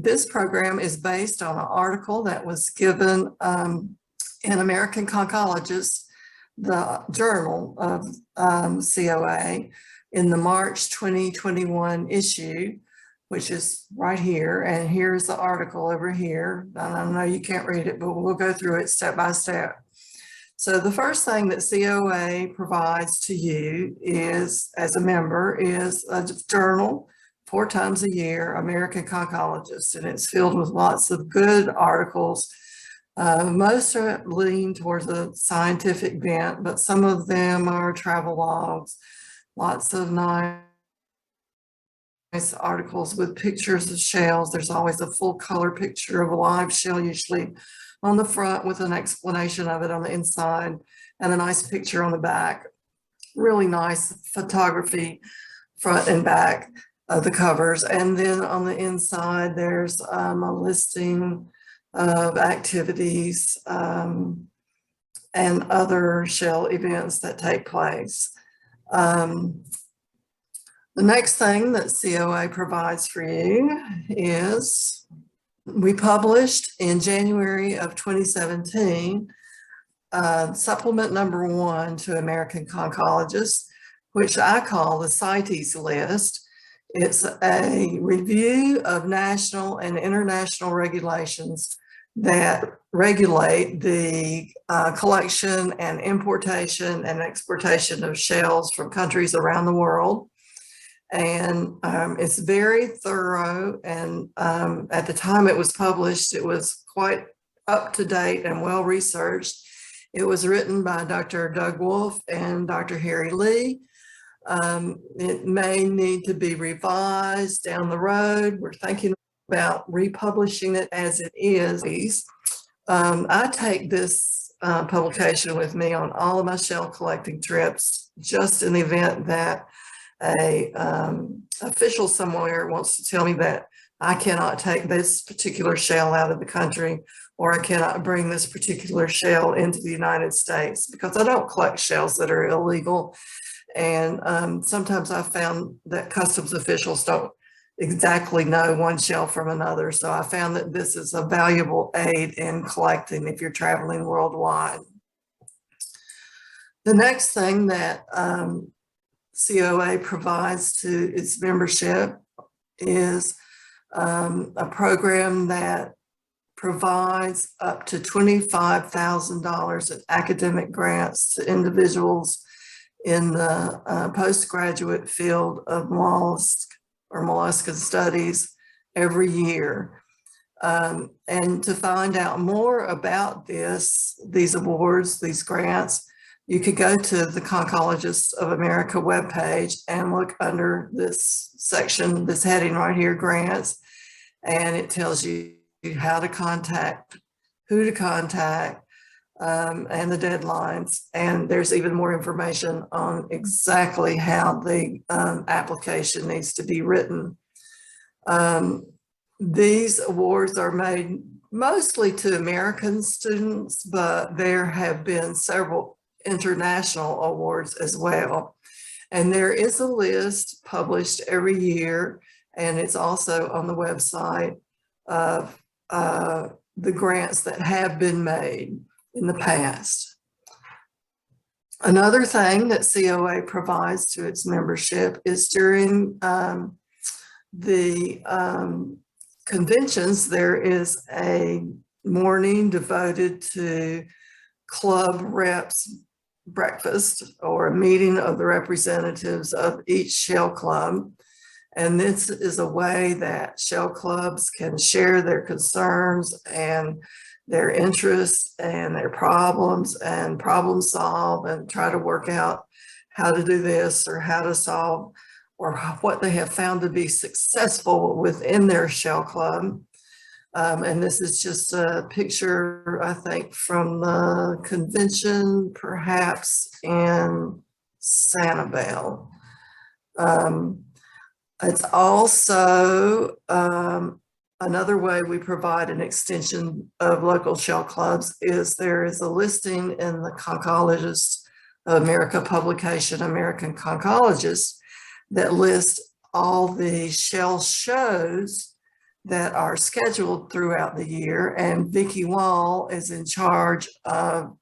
this program is based on an article that was given in American Conchologist, the journal of COA, in the March 2021 issue, which is right here. And here's the article over here. I know you can't read it, but we'll go through it step by step. So the first thing that COA provides to you is, as a member, is a journal 4 times a year, American Conchologist, and it's filled with lots of good articles. Most are lean towards a scientific bent, but some of them are travel logs, lots of nice articles with pictures of shells. There's always a full color picture of a live shell, usually on the front with an explanation of it on the inside, and a nice picture on the back. Really nice photography, front and back of the covers. And then on the inside, there's a listing of activities and other shell events that take place. The next thing that COA provides for you is, we published in January of 2017, supplement number 1 to American Conchologist, which I call the CITES list. It's a review of national and international regulations that regulate the collection and importation and exportation of shells from countries around the world. And it's very thorough, and at the time it was published, it was quite up to date and well researched. It was written by Dr. Doug Wolf and Dr. Harry Lee. It may need to be revised down the road. We're thinking about republishing it as it is. I take this publication with me on all of my shell collecting trips, just in the event that a official somewhere wants to tell me that I cannot take this particular shell out of the country, or I cannot bring this particular shell into the United States, because I don't collect shells that are illegal. And sometimes I found that customs officials don't exactly know one shell from another. So I found that this is a valuable aid in collecting if you're traveling worldwide. The next thing that COA provides to its membership is a program that provides up to $25,000 in academic grants to individuals in the postgraduate field of molluscan studies every year. And to find out more about these awards, these grants, you could go to the Conchologists of America webpage and look under this section, this heading right here, grants, and it tells you how to contact, who to contact, and the deadlines. And there's even more information on exactly how the application needs to be written. These awards are made mostly to American students, but there have been several international awards as well. And there is a list published every year, and it's also on the website of the grants that have been made in the past. Another thing that COA provides to its membership is during the conventions, there is a morning devoted to club reps breakfast, or a meeting of the representatives of each shell club. And this is a way that shell clubs can share their concerns and their interests and their problems, and problem solve and try to work out how to do this or how to solve, or what they have found to be successful within their shell club. And this is just a picture, I think, from the convention, perhaps in Sanibel. It's also another way we provide an extension of local shell clubs is there is a listing in the Conchologists of America publication, American Conchologists, that lists all the shell shows that are scheduled throughout the year, and Vicki Wall is in charge of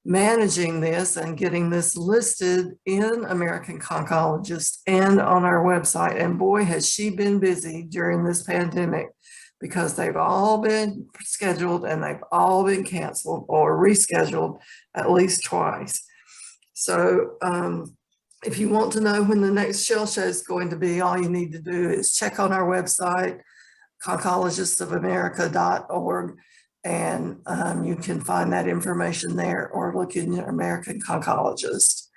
managing this and getting this listed in American Conchologist and on our website. And boy, has she been busy during this pandemic, because they've all been scheduled and they've all been canceled or rescheduled at least twice. So if you want to know when the next shell show is going to be, all you need to do is check on our website, conchologistofamerica.org, and you can find that information there, or look in your American Conchologist.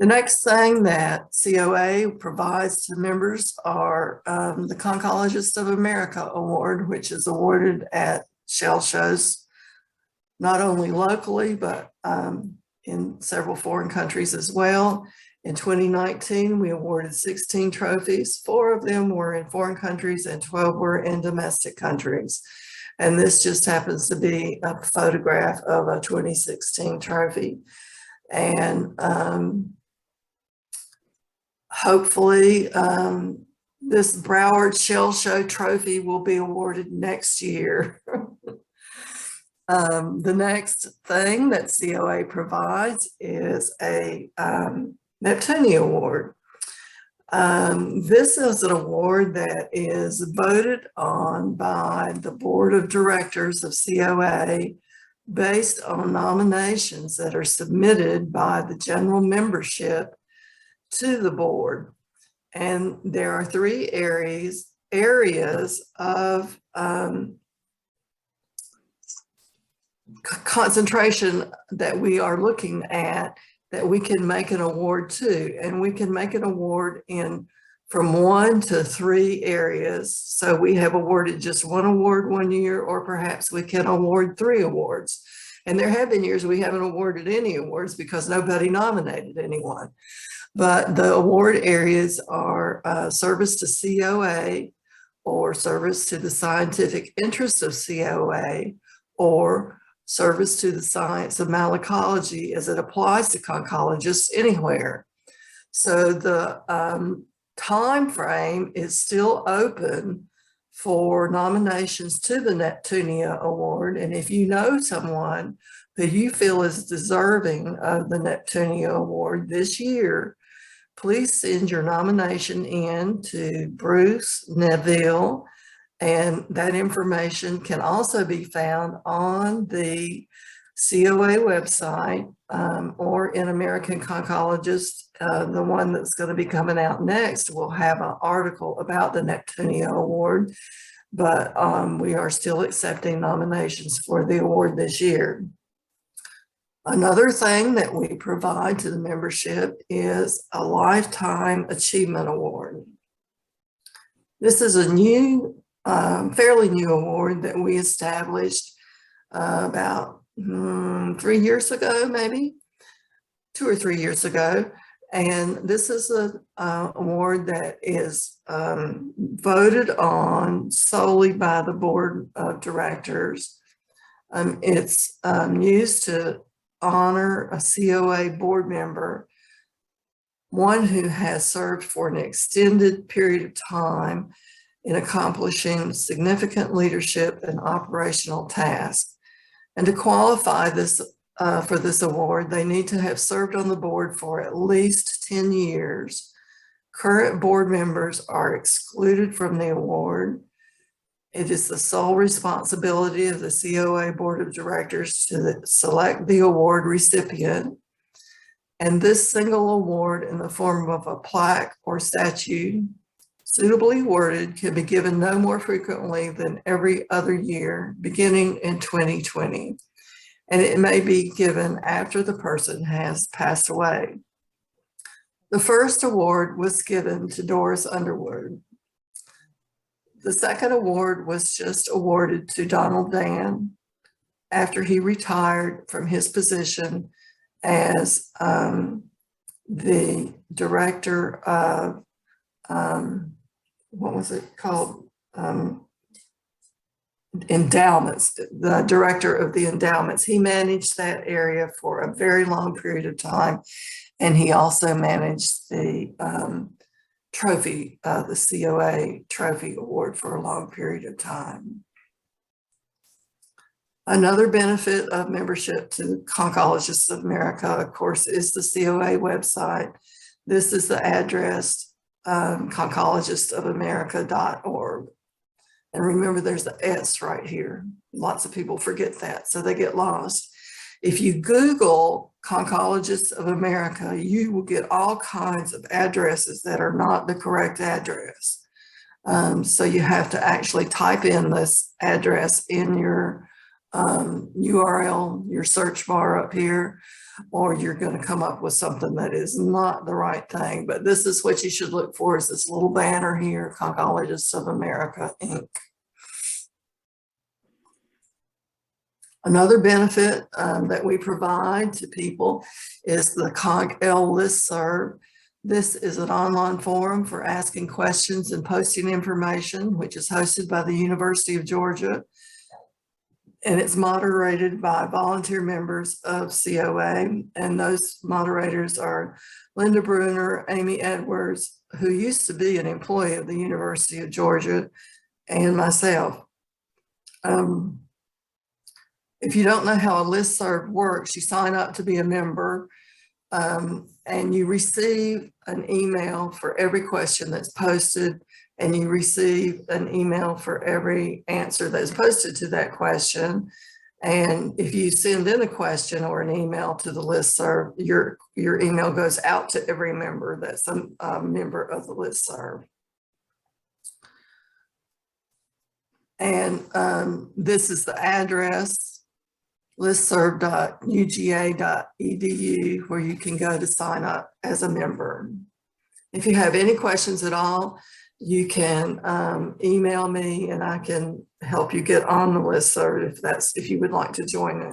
The next thing that COA provides to members are the Conchologist of America Award, which is awarded at shell shows, not only locally, but in several foreign countries as well. In 2019, we awarded 16 trophies. 4 of them were in foreign countries and 12 were in domestic countries. And this just happens to be a photograph of a 2016 trophy. And hopefully this Broward Shell Show trophy will be awarded next year. The next thing that COA provides is a Neptunia Award. This is an award that is voted on by the board of directors of COA based on nominations that are submitted by the general membership to the board. And there are 3 areas of concentration that we are looking at that we can make an award to, and we can make an award in from 1 to 3 areas. So we have awarded just 1 award one year, or perhaps we can award 3 awards. And there have been years we haven't awarded any awards because nobody nominated anyone. But the award areas are service to COA, or service to the scientific interest of COA, or service to the science of malacology as it applies to conchologists anywhere. So the time frame is still open for nominations to the Neptunia Award. And if you know someone who you feel is deserving of the Neptunia Award this year, please send your nomination in to Bruce Neville. And that information can also be found on the COA website or in American Conchologist. The one that's going to be coming out next will have an article about the Neptunia Award, but we are still accepting nominations for the award this year. Another thing that we provide to the membership is a Lifetime Achievement Award. This is a new fairly new award that we established about 3 years ago, maybe 2 or 3 years ago. And this is an award that is voted on solely by the board of directors. It's used to honor a COA board member, one who has served for an extended period of time in accomplishing significant leadership and operational tasks. And to qualify this for this award, they need to have served on the board for at least 10 years. Current board members are excluded from the award. It is the sole responsibility of the COA Board of Directors to select the award recipient. And this single award in the form of a plaque or statue, suitably worded, can be given no more frequently than every other year, beginning in 2020. And it may be given after the person has passed away. The first award was given to Doris Underwood. The second award was just awarded to Donald Dan after he retired from his position as the director of, what was it called? Endowments, the director of the endowments. He managed that area for a very long period of time. And he also managed the trophy, the COA Trophy Award for a long period of time. Another benefit of membership to Oncologists of America, of course, is the COA website. This is the address, oncologistofamerica.org. And remember, there's the S right here. Lots of people forget that, so they get lost. If you Google Oncologists of America, you will get all kinds of addresses that are not the correct address. So you have to actually type in this address in your URL, your search bar up here, or you're going to come up with something that is not the right thing. But this is what you should look for, is this little banner here, Oncologists of America, Inc. Another benefit that we provide to people is the ConcL listserv. This is an online forum for asking questions and posting information, which is hosted by the University of Georgia. And it's moderated by volunteer members of COA. And those moderators are Linda Bruner, Amy Edwards, who used to be an employee of the University of Georgia, and myself. If you don't know how a listserv works, you sign up to be a member, and you receive an email for every question that's posted, and you receive an email for every answer that's posted to that question. And if you send in a question or an email to the listserv, your email goes out to every member that's a member of the listserv. And this is the address, listserv.uga.edu, where you can go to sign up as a member. If you have any questions at all, you can email me and I can help you get on the listserv if you would like to join it.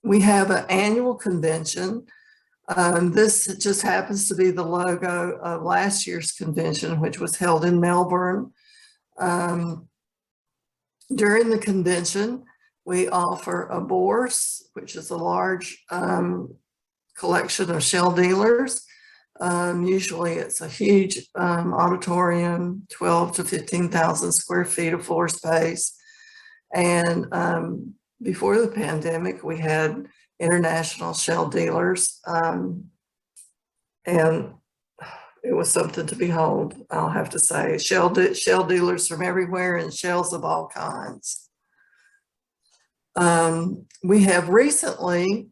We have an annual convention. This just happens to be the logo of last year's convention, which was held in Melbourne. During the convention, we offer a bourse, which is a large collection of shell dealers. Usually it's a huge auditorium, 12 to 15,000 square feet of floor space. And before the pandemic, we had international shell dealers, and it was something to behold, I'll have to say. Shell dealers from everywhere and shells of all kinds. We have recently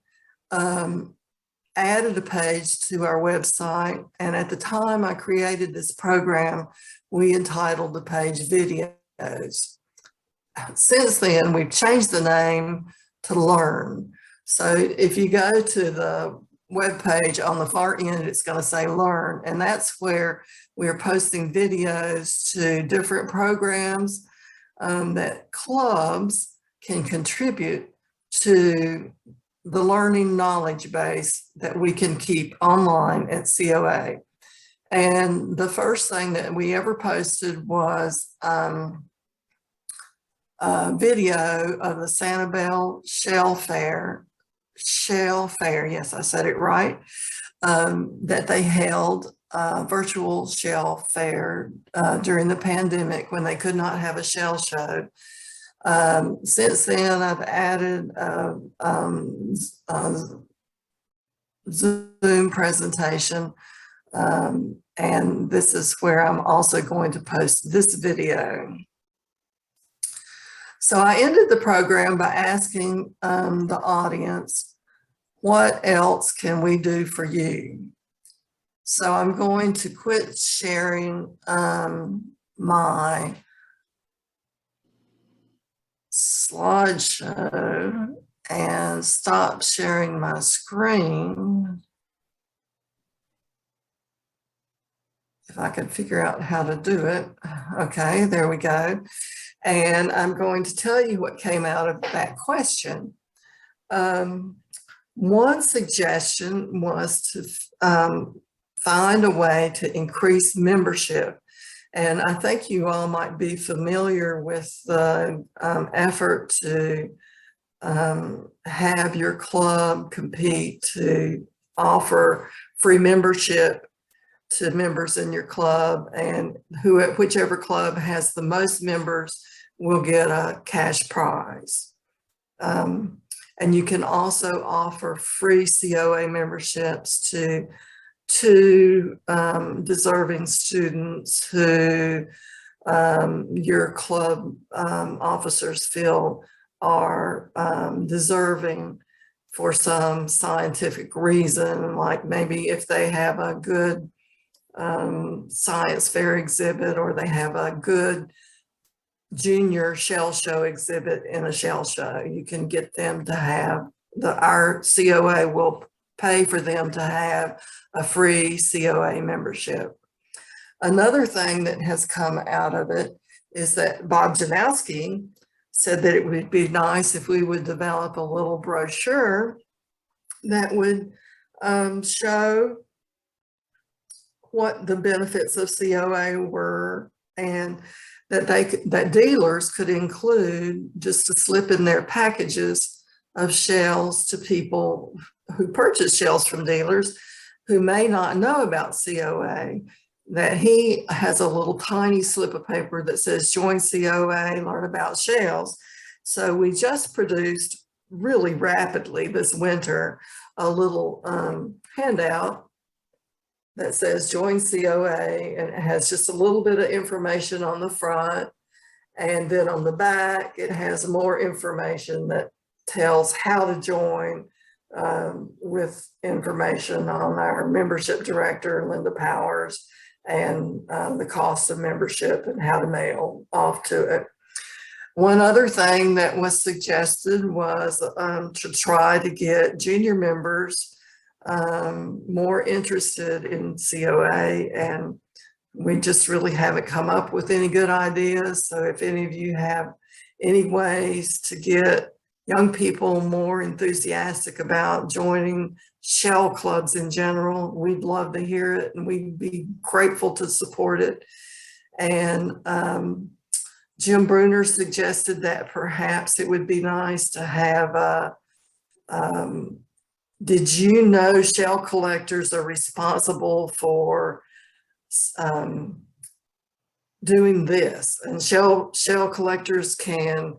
added a page to our website, and at the time I created this program, we entitled the page Videos. Since then, we've changed the name to Learn. So if you go to the web page on the far end, it's going to say Learn, and that's where we're posting videos to different programs that clubs can contribute to the learning knowledge base that we can keep online at COA. And the first thing that we ever posted was a video of the Sanibel Shell Fair, yes, I said it right, that they held a virtual shell fair during the pandemic when they could not have a shell show. Since then, I've added Zoom presentation, and this is where I'm also going to post this video. So I ended the program by asking the audience, what else can we do for you? So I'm going to quit sharing my slideshow and stop sharing my screen. If I can figure out how to do it. Okay, there we go. And I'm going to tell you what came out of that question. One suggestion was to find a way to increase membership. And I think you all might be familiar with the effort to have your club compete to offer free membership to members in your club, and whichever club has the most members will get a cash prize. And you can also offer free COA memberships to deserving students who your club officers feel are deserving for some scientific reason, like maybe if they have a good science fair exhibit, or they have a good junior shell show exhibit in a shell show. You can get them to have our COA will pay for them to have a free COA membership. Another thing that has come out of it is that Bob Janowski said that it would be nice if we would develop a little brochure that would show what the benefits of COA were, and that dealers could include just to slip in their packages of shells to people who purchase shells from dealers who may not know about COA, that he has a little tiny slip of paper that says join COA, learn about shells. So we just produced really rapidly this winter a little handout that says join COA, and it has just a little bit of information on the front, and then on the back it has more information that tells how to join, with information on our membership director, Linda Powers, and the cost of membership and how to mail off to it. One other thing that was suggested was to try to get junior members more interested in COA, and we just really haven't come up with any good ideas. So if any of you have any ways to get young people more enthusiastic about joining shell clubs in general, we'd love to hear it, and we'd be grateful to support it. And Jim Bruner suggested that perhaps it would be nice to have a did you know shell collectors are responsible for doing this? And shell collectors can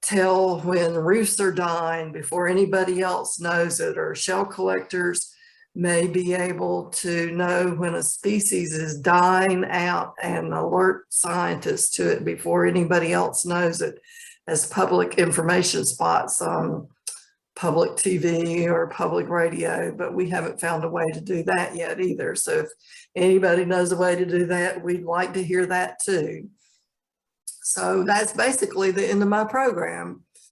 tell when roofs are dying before anybody else knows it, or shell collectors may be able to know when a species is dying out and alert scientists to it before anybody else knows it, as public information spots on public TV or public radio, but we haven't found a way to do that yet either. So if anybody knows a way to do that, we'd like to hear that too. So that's basically the end of my program.